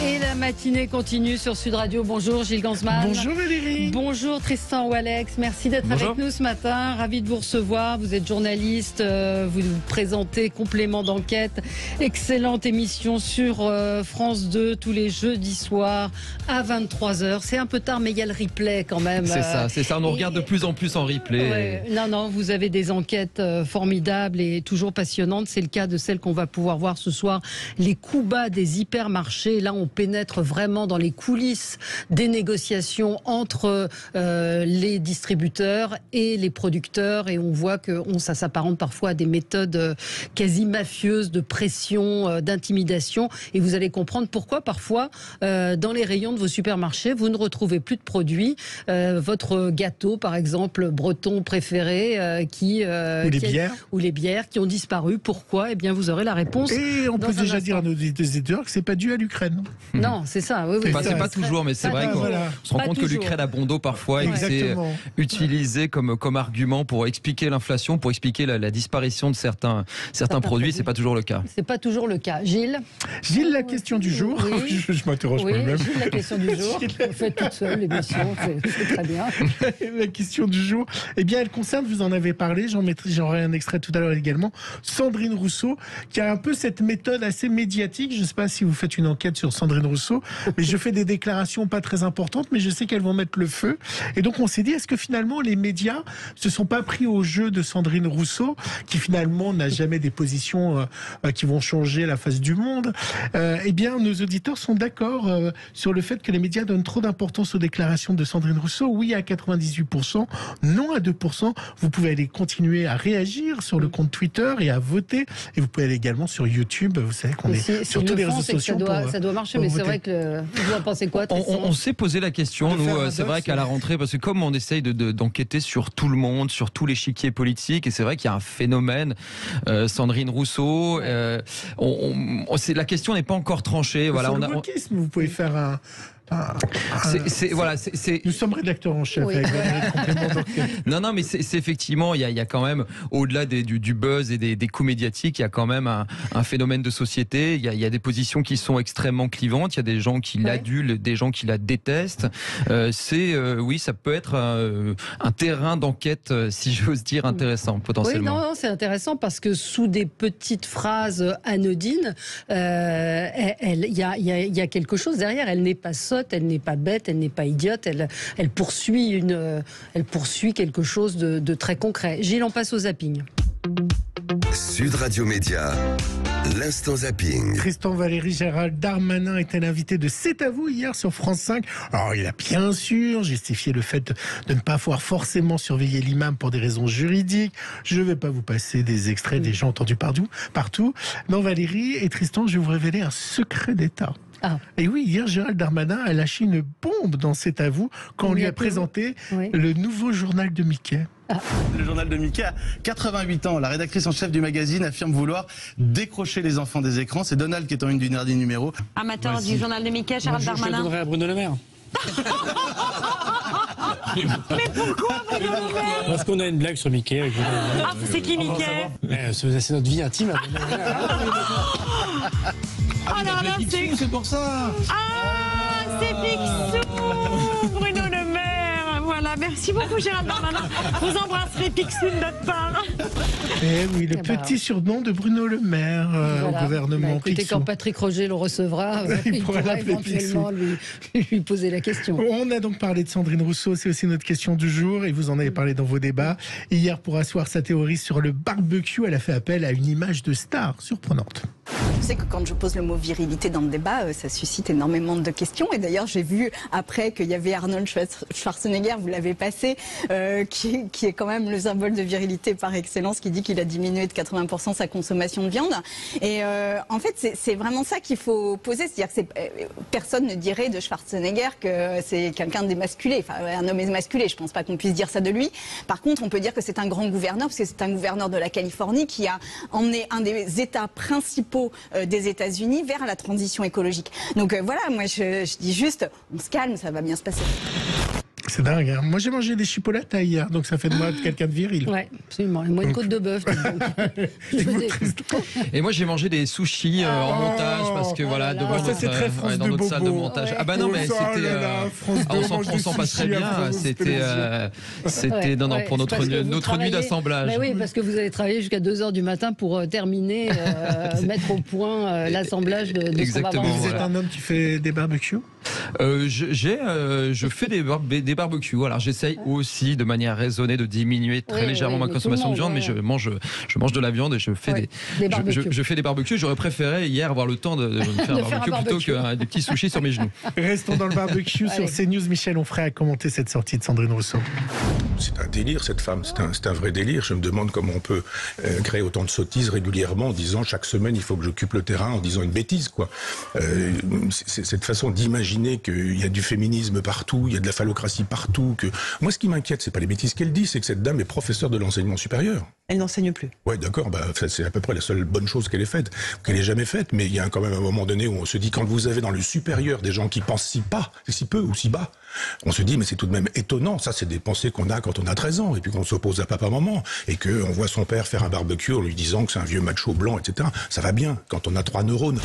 Et la matinée continue sur Sud Radio. Bonjour Gilles Gansman. Bonjour Valérie. Bonjour Tristan ou Alex. Merci d'être avec nous ce matin. Ravi de vous recevoir. Vous êtes journaliste. Vous présentez Complément d'enquête. Excellente émission sur France 2 tous les jeudis soirs à 23h. C'est un peu tard, mais il y a le replay quand même. C'est ça. On nous regarde de plus en plus en replay. Ouais, non, vous avez des enquêtes formidables et toujours passionnantes. C'est le cas de celle qu'on va pouvoir voir ce soir. Les coups bas des hypermarchés. Là, on pénètre vraiment dans les coulisses des négociations entre les distributeurs et les producteurs, et on voit que ça s'apparente parfois à des méthodes quasi mafieuses de pression, d'intimidation, et vous allez comprendre pourquoi parfois dans les rayons de vos supermarchés vous ne retrouvez plus de produits, votre gâteau par exemple breton préféré ou les bières qui ont disparu. Pourquoi? Eh bien vous aurez la réponse. Et on peut déjà dire à nos éditeurs que c'est pas dû à l'Ukraine. Non, c'est ça. Oui, c'est pas toujours, mais c'est vrai qu'on se rend compte que l'Ukraine a bon dos parfois, et que c'est utilisé comme argument pour expliquer l'inflation, pour expliquer la disparition de certains produits. C'est pas toujours le cas. C'est pas toujours le cas. Gilles, la question du jour. Oui. Je m'interroge moi-même. Gilles, la question du jour. Vous faites toute seule l'émission, c'est très bien. La question du jour, eh bien, elle concerne, vous en avez parlé, j'aurai un extrait tout à l'heure également, Sandrine Rousseau, qui a un peu cette méthode assez médiatique. Je ne sais pas si vous faites une enquête sur Sandrine Rousseau, mais je fais des déclarations pas très importantes, mais je sais qu'elles vont mettre le feu. Et donc on s'est dit, est-ce que finalement les médias se sont pas pris au jeu de Sandrine Rousseau, qui finalement n'a jamais des positions qui vont changer la face du monde? Eh bien, nos auditeurs sont d'accord sur le fait que les médias donnent trop d'importance aux déclarations de Sandrine Rousseau. Oui à 98%, non à 2%. Vous pouvez aller continuer à réagir sur le compte Twitter et à voter. Et vous pouvez aller également sur YouTube. Vous savez qu'on est sur tous les réseaux sociaux. Ça doit marcher, mais c'est vrai que vous en pensez quoi? On s'est posé la question, nous, c'est vrai qu'à la rentrée, parce que comme on essaye d'enquêter sur tout le monde, sur tous les chiquiers politiques, et c'est vrai qu'il y a un phénomène, Sandrine Rousseau, la question n'est pas encore tranchée. Voilà, vous pouvez faire un... Nous sommes rédacteurs en chef. Oui. Non, mais c'est effectivement, il y a quand même, au-delà du buzz et des coups médiatiques, il y a quand même un phénomène de société. Il y a des positions qui sont extrêmement clivantes. Il y a des gens qui l'adulent, des gens qui la détestent. Oui, ça peut être un terrain d'enquête, si j'ose dire, intéressant potentiellement. Oui, non, c'est intéressant parce que sous des petites phrases anodines, il y a quelque chose derrière. Elle n'est pas sotte, elle n'est pas bête, elle n'est pas idiote, elle poursuit quelque chose de très concret. Gilles, on passe au zapping. Sud Radio Média, l'instant zapping. Tristan Valéry, Gérald Darmanin était l'invité de C'est à vous hier sur France 5. Alors il a bien sûr justifié le fait de ne pas pouvoir forcément surveiller l'imam pour des raisons juridiques. Je ne vais pas vous passer des extraits des gens entendus partout. Non Valérie et Tristan, je vais vous révéler un secret d'État. Ah. Et oui, hier, Gérald Darmanin a lâché une bombe dans C'est à vous quand on lui a présenté le nouveau journal de Mickey. Ah. Le journal de Mickey a 88 ans. La rédactrice en chef du magazine affirme vouloir décrocher les enfants des écrans. C'est Donald qui est en une du dernier numéro. Amateur du journal de Mickey, Gérald Darmanin. Je le donnerai à Bruno Le Maire. Mais pourquoi Bruno Le Maire? Parce qu'on a une blague sur Mickey. Ah, c'est qui Mickey? C'est notre vie intime. Oh là là, c'est pour ça. Ah, c'est Picsou, Bruno Le Maire. Voilà, merci beaucoup Gérald Darmanin. Vous embrasserez Picsou de notre part. Eh oui, le petit surnom de Bruno Le Maire au gouvernement. Écoutez, quand Patrick Roger le recevra, il pourra éventuellement lui poser la question. On a donc parlé de Sandrine Rousseau, c'est aussi notre question du jour, et vous en avez parlé dans vos débats. Hier, pour asseoir sa théorie sur le barbecue, elle a fait appel à une image de star surprenante. Je sais que quand je pose le mot virilité dans le débat, ça suscite énormément de questions. Et d'ailleurs, j'ai vu après qu'il y avait Arnold Schwarzenegger, vous l'avez passé, qui est quand même le symbole de virilité par excellence, qui dit qu'il a diminué de 80% sa consommation de viande. Et en fait, c'est vraiment ça qu'il faut poser. C'est-à-dire que personne ne dirait de Schwarzenegger que c'est quelqu'un d'émasculé, enfin un homme émasculé. Je pense pas qu'on puisse dire ça de lui. Par contre, on peut dire que c'est un grand gouverneur, parce que c'est un gouverneur de la Californie qui a emmené un des États principaux des États-Unis vers la transition écologique. Donc voilà, moi je dis juste, on se calme, ça va bien se passer. C'est dingue. Hein. Moi, j'ai mangé des chipolatas hier, donc ça fait de moi quelqu'un de viril. Ouais, absolument. Et moi, une côte de bœuf. Et moi, j'ai mangé des sushis en montage parce que voilà, devant ça, c'est très France dans de notre salle de Bobo. montage. Ouais. Ah bah non, mais Oh là c'était. là, France 2, On s'en passerait bien. C'était non, pour notre nuit d'assemblage. Mais oui, parce que vous avez travaillé jusqu'à 2h du matin pour terminer, mettre au point l'assemblage de ce qu'on va Exactement. voir. Vous êtes un homme qui fait des barbecues? Je fais des barbecues. Voilà, j'essaye aussi de manière raisonnée de diminuer très légèrement ma consommation de viande, mais je mange de la viande et je fais je fais des barbecues. J'aurais préféré hier avoir le temps de faire un barbecue plutôt que des petits sushis sur mes genoux. Restons dans le barbecue sur CNews. Michel Onfray a commenté cette sortie de Sandrine Rousseau. C'est un délire, cette femme. C'est un vrai délire. Je me demande comment on peut créer autant de sottises régulièrement en disant chaque semaine il faut que j'occupe le terrain, en disant une bêtise, quoi. Cette façon d'imaginer qu'il y a du féminisme partout, il y a de la phallocratie partout. Moi, ce qui m'inquiète, c'est pas les bêtises qu'elle dit, c'est que cette dame est professeure de l'enseignement supérieur. Elle n'enseigne plus. Ouais, d'accord. C'est à peu près la seule bonne chose qu'elle ait faite, qu'elle ait jamais faite. Mais il y a quand même un moment donné où on se dit, quand vous avez dans le supérieur des gens qui pensent si peu ou si bas, on se dit, mais c'est tout de même étonnant. Ça, c'est des pensées qu'on a quand on a 13 ans, et puis qu'on s'oppose à papa-maman, et qu'on voit son père faire un barbecue en lui disant que c'est un vieux macho blanc, etc. Ça va bien quand on a 3 neurones.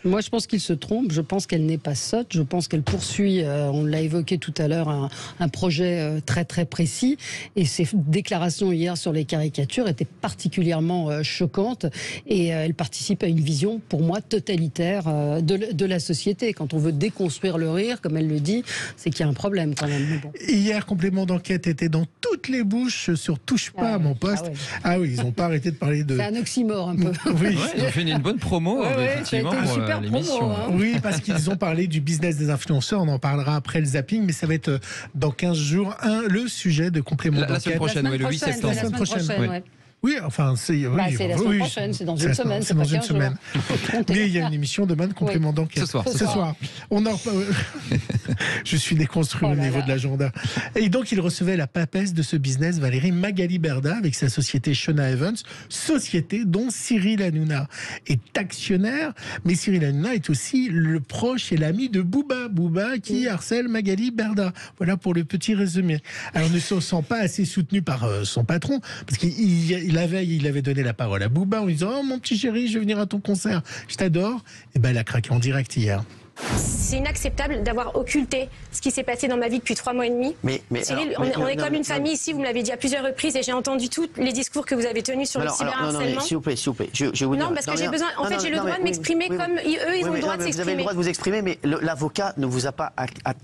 Moi, je pense qu'il se trompe. Je pense qu'elle n'est pas sotte. Je pense qu'elle poursuit, on l'a évoqué tout à l'heure, un projet très très précis. Et ses déclarations hier sur les caricatures étaient particulièrement choquantes. Et elle participe à une vision, pour moi, totalitaire de la société. Quand on veut déconstruire le rire, comme elle le dit, c'est qu'il y a un problème quand même. Mais bon. Hier, complément d'enquête était dans toutes les bouches sur Touche pas à mon poste. Ah oui, ils n'ont pas arrêté de parler de... C'est un oxymore un peu. Oui. Ils ont fait une bonne promo, effectivement, ça a été une pour super l'émission. promo, hein. Oui, parce qu'ils ont parlé du business des influenceurs. On en parlera après le zapping, mais ça va être dans 15 jours le sujet de complément d'enquête. La semaine prochaine, le 8 septembre. La semaine prochaine, ouais. Oui, enfin, c'est la semaine prochaine, c'est dans une semaine. C'est dans une semaine. Mais il y a une émission demain de complément d'enquête. Ce soir. Je suis déconstruit au niveau de l'agenda. Et donc, il recevait la papesse de ce business, Valérie Magali Berda, avec sa société Shona Evans, société dont Cyril Hanouna est actionnaire. Mais Cyril Hanouna est aussi le proche et l'ami de Booba. Booba qui harcèle Magali Berda. Voilà pour le petit résumé. Alors, ne se sent pas assez soutenu par son patron, parce qu'il la veille, il avait donné la parole à Booba en lui disant « Oh mon petit chéri, je vais venir à ton concert, je t'adore ». Et ben elle a craqué en direct hier. C'est inacceptable d'avoir occulté ce qui s'est passé dans ma vie depuis 3 mois et demi. Cyril, on est comme une famille ici, vous me l'avez dit à plusieurs reprises et j'ai entendu tous les discours que vous avez tenus sur le cyberharcèlement. S'il vous plaît, je vais vous dire. Non, parce que j'ai besoin, en fait, j'ai le droit de m'exprimer comme eux, ils ont le droit de s'exprimer. Vous avez le droit de vous exprimer, mais l'avocat ne vous a pas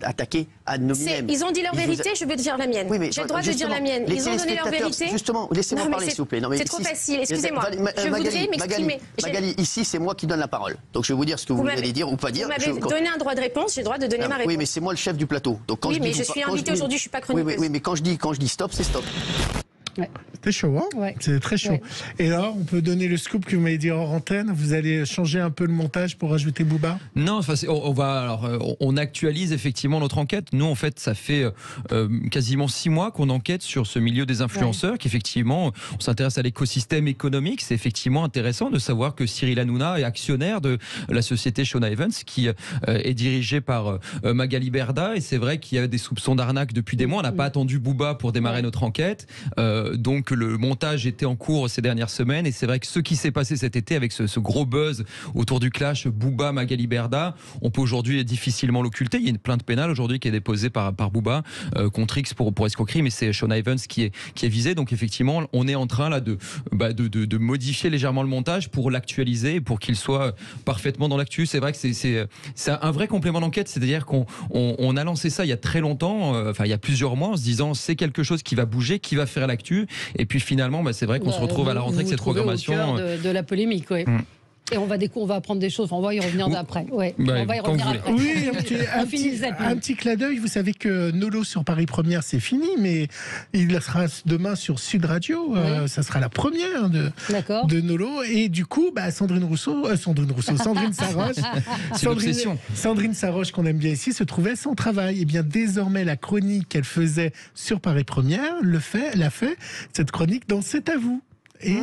attaqué ad nominem. Ils ont dit leur vérité, je veux dire la mienne. J'ai le droit de dire la mienne. Ils ont donné leur vérité. Justement, laissez-moi parler, s'il vous plaît. C'est trop facile, excusez-moi. Je voudrais m'exprimer. Magali, ici, c'est moi qui donne la parole. Donc je vais vous dire ce que vous allez dire ou pas dire. Vous m'avez donné un droit de réponse. J'ai le droit de donner ma réponse. Oui, mais c'est moi le chef du plateau. Donc quand je suis invitée aujourd'hui, je suis pas chroniqueuse. Oui, mais quand je dis stop, c'est stop. Ouais. C'était chaud, hein? Ouais. C'est très chaud. Ouais. Et là, on peut donner le scoop que vous m'avez dit hors antenne. Vous allez changer un peu le montage pour rajouter Booba? Non, enfin, on actualise effectivement notre enquête. Nous, en fait, ça fait quasiment 6 mois qu'on enquête sur ce milieu des influenceurs, qu'effectivement, on s'intéresse à l'écosystème économique. C'est effectivement intéressant de savoir que Cyril Hanouna est actionnaire de la société Shona Evans, qui est dirigée par Magali Berda. Et c'est vrai qu'il y a des soupçons d'arnaque depuis des mois. On n'a pas attendu Booba pour démarrer notre enquête. Donc le montage était en cours ces dernières semaines et c'est vrai que ce qui s'est passé cet été avec ce gros buzz autour du clash Booba Magali Berda, on peut aujourd'hui difficilement l'occulter. Il y a une plainte pénale aujourd'hui qui est déposée par Booba contre X pour escroquerie, mais c'est Shona Evans qui est visé. Donc effectivement, on est en train là de modifier légèrement le montage pour l'actualiser et pour qu'il soit parfaitement dans l'actu. C'est vrai que c'est un vrai complément d'enquête, c'est-à-dire qu'on a lancé ça il y a très longtemps, il y a plusieurs mois, en se disant c'est quelque chose qui va bouger, qui va faire l'actu. Et puis finalement, c'est vrai qu'on se retrouve à la rentrée avec cette programmation. Au cœur de la polémique, oui. Et on va apprendre des choses. On va y revenir d'après. Ouais. On va y revenir après. Oui, un petit clin d'œil. Vous savez que Nolo sur Paris Première, c'est fini, mais il sera demain sur Sud Radio. Ça sera la première de Nolo. Et du coup, Sandrine Saroche, qu'on aime bien ici, se trouvait sans travail. Et bien désormais, la chronique qu'elle faisait sur Paris Première l'a fait, cette chronique dans C'est à vous. Et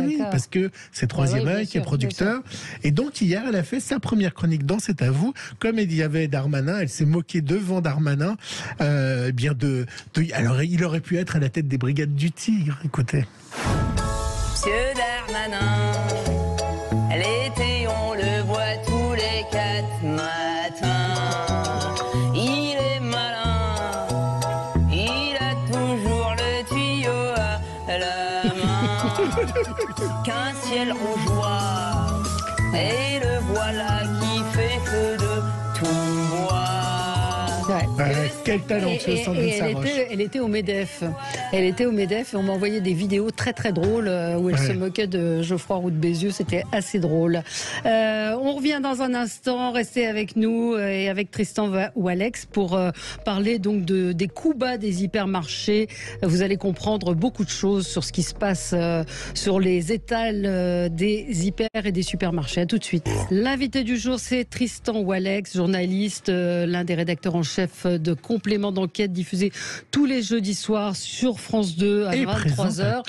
oui, parce que c'est Troisième Œil qui est producteur. Et donc hier, elle a fait sa première chronique dans C'est à vous. Comme il y avait Darmanin, elle s'est moquée devant Darmanin. Alors il aurait pu être à la tête des Brigades du Tigre. Écoutez. Monsieur Darmanin, l'été on le voit tous les 4 matins. Il est malin, il a toujours le tuyau à la main. Qu'un ciel rougeoir, et le voilà qui fait feu de tout bois. Quel talentueux Sandrine Saroche. Elle était au MEDEF. Elle était au MEDEF et on m'a envoyé des vidéos très très drôles où elle se moquait de Geoffroy Roux de Bézieux. C'était assez drôle. On revient dans un instant. Restez avec nous et avec Tristan ou Alex pour parler donc des coups bas des hypermarchés. Vous allez comprendre beaucoup de choses sur ce qui se passe sur les étals des hyper et des supermarchés. À tout de suite. L'invité du jour, c'est Tristan ou Alex, journaliste, l'un des rédacteurs en chef de Complément d'enquête diffusé tous les jeudis soirs sur France 2 à 23h.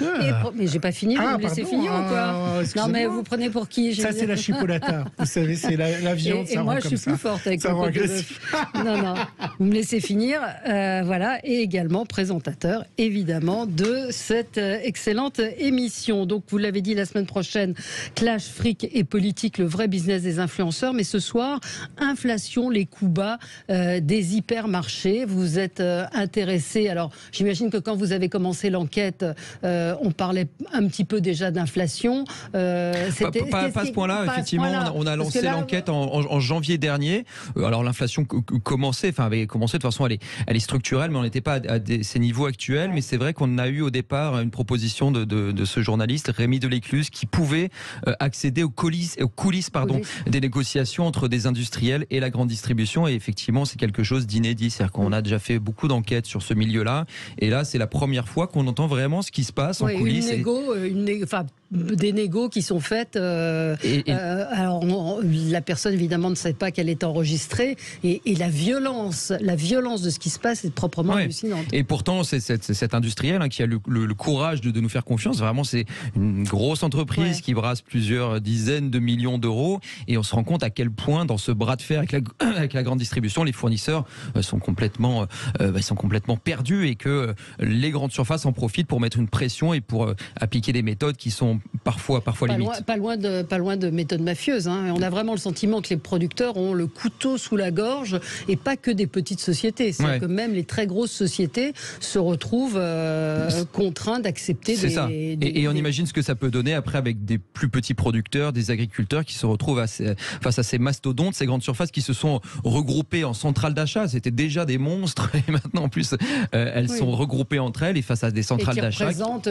Mais j'ai pas fini, vous me laissez finir ou quoi? Non mais vous prenez pour qui? Ça c'est la chipolata. Vous savez, c'est la viande. Et moi je suis plus forte avec le pot de bœuf. Non, vous me laissez finir. Voilà, et également présentateur évidemment de cette excellente émission. Donc vous l'avez dit, la semaine prochaine, clash fric et politique, le vrai business des influenceurs. Mais ce soir, inflation, les coups bas des hypermarchés. Vous êtes intéressé. Alors, j'imagine que quand vous avez commencé l'enquête, on parlait un petit peu déjà d'inflation. Pas à ce point-là, effectivement. On a lancé l'enquête en janvier dernier. Alors, l'inflation avait commencé de toute façon, elle est structurelle, mais on n'était pas à ces niveaux actuels. Mais c'est vrai qu'on a eu au départ une proposition de ce journaliste, Rémi Delécluse, qui pouvait accéder aux coulisses des négociations entre des industriels et la grande distribution. Et effectivement, c'est quelque chose d'inédit. C'est-à-dire qu'on a déjà fait beaucoup d'enquêtes sur ce milieu-là. Et là, c'est la première fois qu'on entend vraiment ce qui se passe en coulisses. Des négos qui sont faites. Alors, la personne, évidemment, ne sait pas qu'elle est enregistrée. Et la violence de ce qui se passe est proprement hallucinante. Et pourtant, c'est cet industriel qui a le courage de nous faire confiance. Vraiment, c'est une grosse entreprise qui brasse plusieurs dizaines de millions d'euros. Et on se rend compte à quel point, dans ce bras de fer avec la grande distribution, les fournisseurs sont complètement perdus et que les grandes surfaces en profitent pour mettre une pression et pour appliquer des méthodes qui sont parfois limites. Pas loin de méthodes mafieuses. On a vraiment le sentiment que les producteurs ont le couteau sous la gorge et pas que des petites sociétés. C'est-à-dire que même les très grosses sociétés se retrouvent contraints d'accepter Et on imagine ce que ça peut donner après avec des plus petits producteurs, des agriculteurs qui se retrouvent face à ces mastodontes, ces grandes surfaces qui se sont regroupées en centrales d'achat. C'était déjà des monstres et maintenant en plus elles sont regroupées entre elles et face à des centrales d'achat. Qui représentent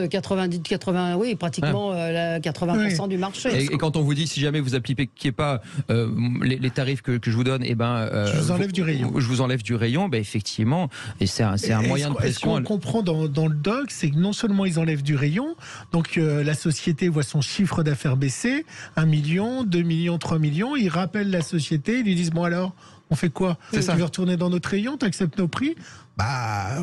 pratiquement 80% du marché. Et quand on vous dit si jamais vous appliquez pas les tarifs que je vous donne, je vous enlève du rayon. Je vous enlève du rayon, effectivement. Et c'est un moyen de pression. Ce qu'on comprend dans le doc, c'est que non seulement ils enlèvent du rayon, donc la société voit son chiffre d'affaires baisser, 1 million, 2 millions, 3 millions, ils rappellent la société, ils lui disent bon alors, on fait quoi? Tu veux retourner dans notre rayon, tu acceptes nos prix?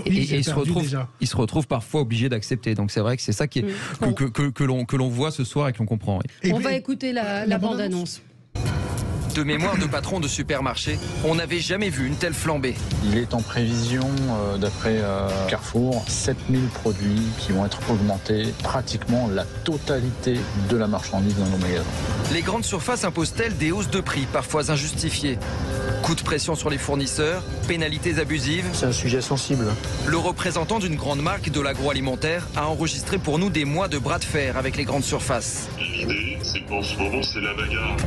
Il se retrouve parfois obligé d'accepter. Donc c'est vrai que c'est ça que l'on voit ce soir et que l'on comprend. On va écouter la bande-annonce. De mémoire de patron de supermarché, on n'avait jamais vu une telle flambée. Il est en prévision, d'après Carrefour, 7000 produits qui vont être augmentés, pratiquement la totalité de la marchandise dans nos magasins. Les grandes surfaces imposent-elles des hausses de prix, parfois injustifiées? Coup de pression sur les fournisseurs, pénalités abusives. C'est un sujet sensible. Le représentant d'une grande marque de l'agroalimentaire a enregistré pour nous des mois de bras de fer avec les grandes surfaces. L'idée, c'est qu'en ce moment, c'est la bagarre.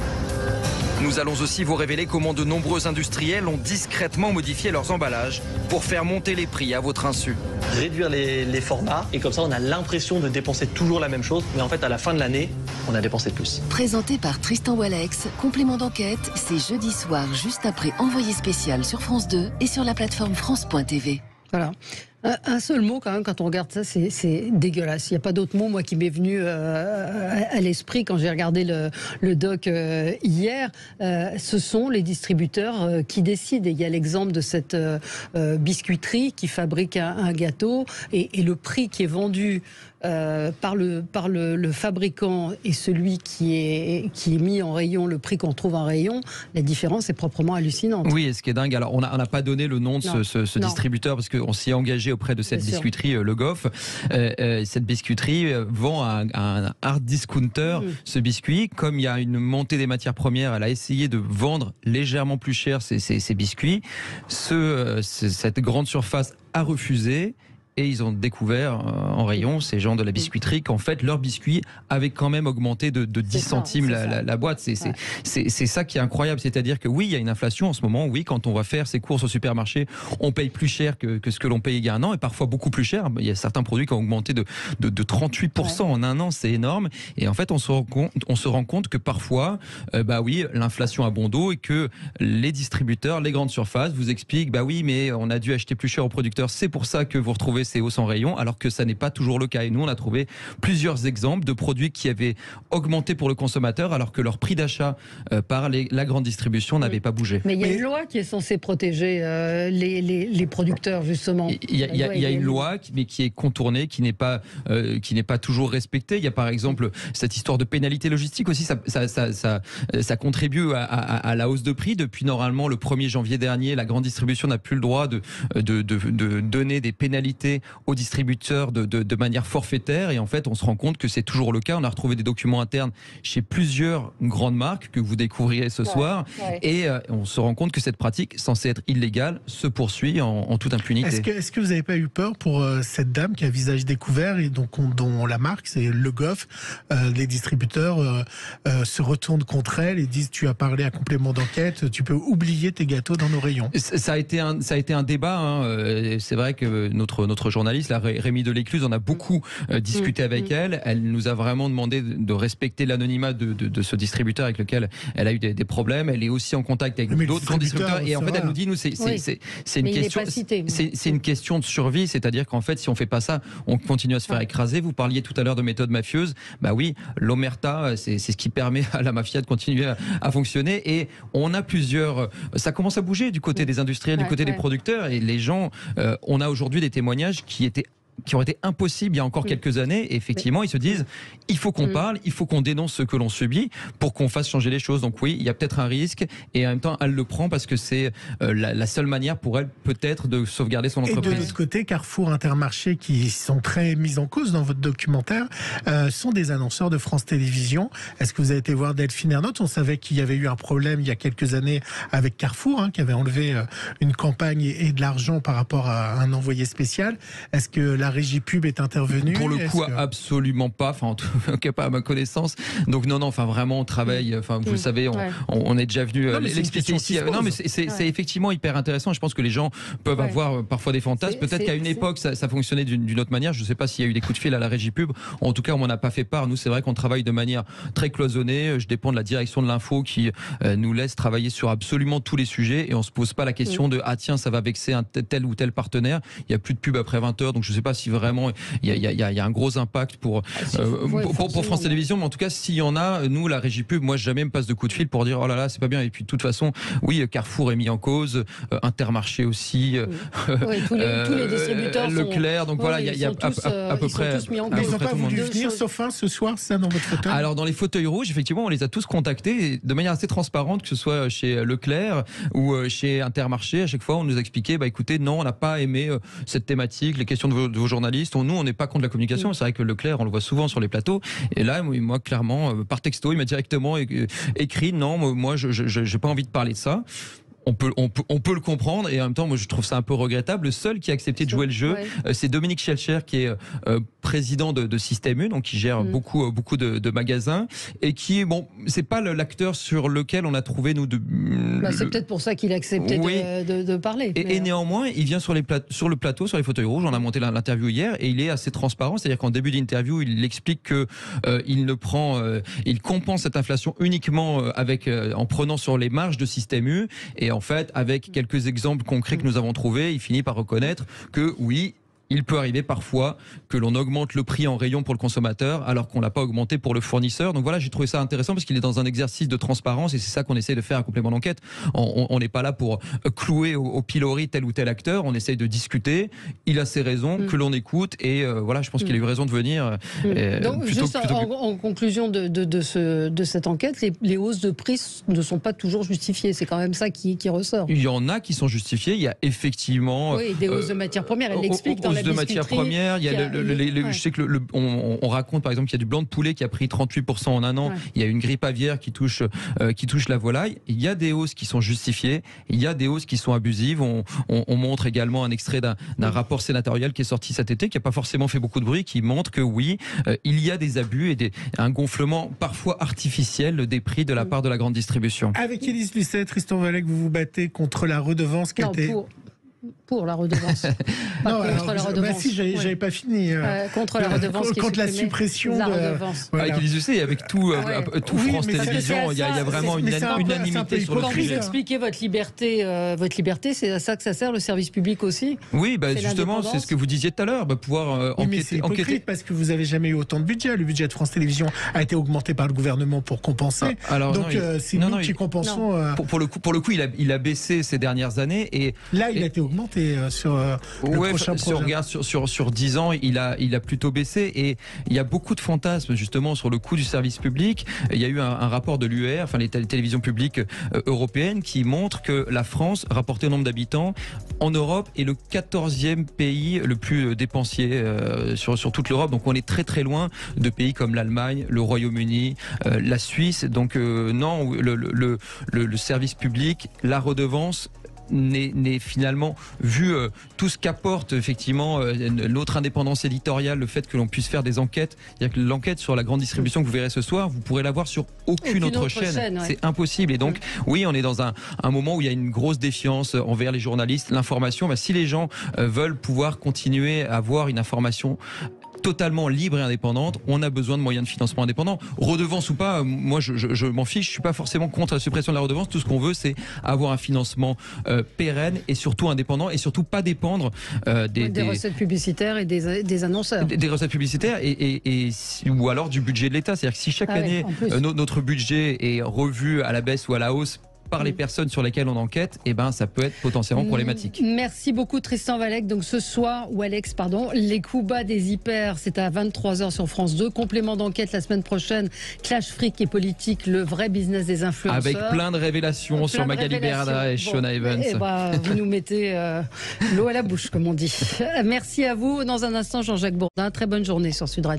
Nous allons aussi vous révéler comment de nombreux industriels ont discrètement modifié leurs emballages pour faire monter les prix à votre insu. Réduire les formats et comme ça on a l'impression de dépenser toujours la même chose, mais en fait à la fin de l'année, on a dépensé plus. Présenté par Tristan ou Alex, Complément d'enquête, c'est jeudi soir juste après Envoyé spécial sur France 2 et sur la plateforme France.tv. Voilà. Un seul mot quand même, quand on regarde ça, c'est dégueulasse. Il n'y a pas d'autre mot, moi, qui m'est venu à l'esprit quand j'ai regardé le doc hier. Ce sont les distributeurs qui décident. Et il y a l'exemple de cette biscuiterie qui fabrique un gâteau et le prix qui est vendu par le fabricant et celui qui est mis en rayon, le prix qu'on trouve en rayon, la différence est proprement hallucinante. Oui, et ce qui est dingue, alors on n'a pas donné le nom de ce distributeur parce qu'on s'y est engagé auprès de cette biscuiterie Le Goff. Cette biscuiterie vend à un hard discounter ce biscuit. Comme il y a une montée des matières premières, elle a essayé de vendre légèrement plus cher ces biscuits. Cette grande surface a refusé. Et ils ont découvert en rayon, ces gens de la biscuiterie, qu'en fait leur biscuit avait quand même augmenté de 10 centimes la boîte. C'est ça qui est incroyable. C'est-à-dire que oui, il y a une inflation en ce moment. Oui, quand on va faire ses courses au supermarché, on paye plus cher que ce que l'on payait il y a un an, et parfois beaucoup plus cher. Il y a certains produits qui ont augmenté de 38% en un an. C'est énorme. Et en fait, on se rend compte que parfois, oui, l'inflation a bon dos et que les distributeurs, les grandes surfaces vous expliquent, oui, mais on a dû acheter plus cher aux producteurs. C'est pour ça que vous retrouvez ces hausses en rayon, alors que ça n'est pas toujours le cas. Et nous, on a trouvé plusieurs exemples de produits qui avaient augmenté pour le consommateur, alors que leur prix d'achat par la grande distribution n'avait pas bougé. Mais il y a une loi qui est censée protéger les producteurs, justement. Il y a une loi, mais qui est contournée, qui n'est pas toujours respectée. Il y a par exemple cette histoire de pénalité logistique aussi. Ça contribue à la hausse de prix. Depuis normalement le 1er janvier dernier, la grande distribution n'a plus le droit de donner des pénalités aux distributeurs de manière forfaitaire, et en fait on se rend compte que c'est toujours le cas. On a retrouvé des documents internes chez plusieurs grandes marques que vous découvrirez ce soir, et on se rend compte que cette pratique, censée être illégale, se poursuit en toute impunité. Est-ce que vous n'avez pas eu peur pour cette dame qui a visage découvert et dont la marque c'est Le Goff? Les distributeurs se retournent contre elle et disent: tu as parlé à complément d'enquête, tu peux oublier tes gâteaux dans nos rayons. Ça a été un débat, c'est vrai que notre journaliste, la Rémi Delécluse, en a beaucoup discuté avec elle. Elle nous a vraiment demandé de respecter l'anonymat de ce distributeur avec lequel elle a eu des problèmes. Elle est aussi en contact avec d'autres grands distributeurs. Et en fait, elle nous dit, nous, c'est une question de survie. C'est-à-dire qu'en fait, si on fait pas ça, on continue à se faire écraser. Vous parliez tout à l'heure de méthode mafieuse. Oui, l'omerta, c'est ce qui permet à la mafia de continuer à fonctionner. Et on a ça commence à bouger du côté des industriels, du côté des producteurs. Et les gens, on a aujourd'hui des témoignages qui auraient été impossibles il y a encore quelques années. Et effectivement, ils se disent, il faut qu'on parle, il faut qu'on dénonce ce que l'on subit pour qu'on fasse changer les choses. Donc oui, il y a peut-être un risque, et en même temps, elle le prend parce que c'est la seule manière pour elle peut-être de sauvegarder son entreprise. Et de l'autre côté, Carrefour, Intermarché, qui sont très mis en cause dans votre documentaire, sont des annonceurs de France Télévisions. Est-ce que vous avez été voir Delphine Ernotte? On savait qu'il y avait eu un problème il y a quelques années avec Carrefour, qui avait enlevé une campagne et de l'argent par rapport à un envoyé spécial. Est-ce que la régie pub est intervenue? Pour le coup, absolument pas. Enfin, en tout cas, pas à ma connaissance. Donc non, enfin vraiment, on travaille. Enfin, vous le savez, on est déjà venu l'expliquer ici. Non, mais c'est effectivement hyper intéressant. Je pense que les gens peuvent avoir parfois des fantasmes. Peut-être qu'à une époque, ça fonctionnait d'une autre manière. Je ne sais pas s'il y a eu des coups de fil à la régie pub. En tout cas, on m'en a pas fait part. Nous, c'est vrai qu'on travaille de manière très cloisonnée. Je dépends de la direction de l'info qui nous laisse travailler sur absolument tous les sujets, et on se pose pas la question de tiens, ça va vexer un tel ou tel partenaire. Il y a plus de pub après 20h, donc je sais pas si vraiment il y a un gros impact pour France Télévisions, mais en tout cas s'il y en a, nous la régie pub, moi jamais me passe de coup de fil pour dire oh là là c'est pas bien. Et puis de toute façon, oui, Carrefour est mis en cause, Intermarché aussi, tous les distributeurs, Leclerc, donc voilà, il y a à peu près. Ils n'ont pas voulu venir, sauf un ce soir, ça dans votre fauteuil. Alors dans les fauteuils rouges, effectivement, on les a tous contactés de manière assez transparente, que ce soit chez Leclerc ou chez Intermarché. À chaque fois, on nous a expliqué, écoutez, non, on n'a pas aimé cette thématique, les questions de vos journalistes. Nous, on n'est pas contre la communication. C'est vrai que Leclerc, on le voit souvent sur les plateaux. Et là, moi, clairement, par texto, il m'a directement écrit, non, moi, je n'ai pas envie de parler de ça. On peut le comprendre, et en même temps, moi, je trouve ça un peu regrettable. Le seul qui a accepté de jouer le jeu, c'est Dominique Schelcher, qui est président de Système U, donc qui gère beaucoup de magasins, et qui c'est pas l'acteur sur lequel on a trouvé c'est peut-être pour ça qu'il a accepté de parler. Et néanmoins, il vient sur le plateau, sur les fauteuils rouges. On a monté l'interview hier, et il est assez transparent. C'est-à-dire qu'en début d'interview, il explique que il compense cette inflation uniquement en prenant sur les marges de Système U. Et en fait, avec quelques exemples concrets que nous avons trouvés, il finit par reconnaître que oui, il peut arriver parfois que l'on augmente le prix en rayon pour le consommateur alors qu'on l'a pas augmenté pour le fournisseur. Donc voilà, j'ai trouvé ça intéressant parce qu'il est dans un exercice de transparence et c'est ça qu'on essaie de faire à complément d'enquête. On n'est pas là pour clouer au pilori tel ou tel acteur, on essaye de discuter. Il a ses raisons, que l'on écoute et voilà, je pense qu'il a eu raison de venir. Donc juste en conclusion de cette enquête, les hausses de prix ne sont pas toujours justifiées. C'est quand même ça qui ressort. Il y en a qui sont justifiées. Il y a effectivement des hausses de matières premières. Elle l'explique dans la de matières premières. Il y a je sais que on raconte par exemple qu'il y a du blanc de poulet qui a pris 38% en un an. Ouais. Il y a une grippe aviaire qui touche la volaille. Il y a des hausses qui sont justifiées. Il y a des hausses qui sont abusives. On montre également un extrait d'un rapport sénatorial qui est sorti cet été, qui n'a pas forcément fait beaucoup de bruit, qui montre que oui, il y a des abus et un gonflement parfois artificiel des prix de la part de la grande distribution. Avec Élise Lucet, Tristan Valek, vous vous battez contre la redevance qui a été... Pour la redevance. Non, contre la redevance. Bah si, j'avais pas fini. Contre la redevance. Contre la suppression de la redevance. Voilà. Avec Élise Lucet et avec tout France Télévisions, il y a vraiment une unanimité sur le sujet. Quand vous expliquez votre liberté, c'est à ça que ça sert le service public aussi. Oui, justement, c'est ce que vous disiez tout à l'heure, pouvoir enquêter. Parce que vous avez jamais eu autant de budget. Le budget de France Télévisions a été augmenté par le gouvernement pour compenser. Donc c'est nous qui compensons. Pour le coup, il a baissé ces dernières années et là il a été augmenté sur le prochain projet. Si on regarde sur 10 ans, il a plutôt baissé et il y a beaucoup de fantasmes justement sur le coût du service public. Il y a eu un rapport de l'UR, enfin les télévisions publiques européennes, qui montre que la France, rapporté au nombre d'habitants, en Europe est le 14e pays le plus dépensier sur toute l'Europe. Donc on est très très loin de pays comme l'Allemagne, le Royaume-Uni, la Suisse. Donc non, le service public, la redevance n'est finalement, vu tout ce qu'apporte effectivement notre indépendance éditoriale, le fait que l'on puisse faire des enquêtes, c'est-à-dire que l'enquête sur la grande distribution que vous verrez ce soir, vous pourrez la voir sur aucune autre chaîne. C'est impossible. Et donc oui, on est dans un moment où il y a une grosse défiance envers les journalistes, l'information. Si les gens veulent pouvoir continuer à avoir une information totalement libre et indépendante, on a besoin de moyens de financement indépendants. Redevance ou pas, moi je m'en fiche, je suis pas forcément contre la suppression de la redevance. Tout ce qu'on veut, c'est avoir un financement pérenne et surtout indépendant et surtout pas dépendre des recettes publicitaires et des annonceurs. Des recettes publicitaires ou alors du budget de l'État. C'est-à-dire que si chaque année notre budget est revu à la baisse ou à la hausse par les personnes sur lesquelles on enquête, ça peut être potentiellement problématique. Merci beaucoup Tristan Valek. Donc ce soir, les coups bas des hyper, c'est à 23h sur France 2. Complément d'enquête la semaine prochaine, clash fric et politique, le vrai business des influenceurs. Avec plein de révélations sur Magali Berda et Shona Evans. Vous nous mettez l'eau à la bouche, comme on dit. Merci à vous. Dans un instant, Jean-Jacques Bourdin. Très bonne journée sur Sud Radio.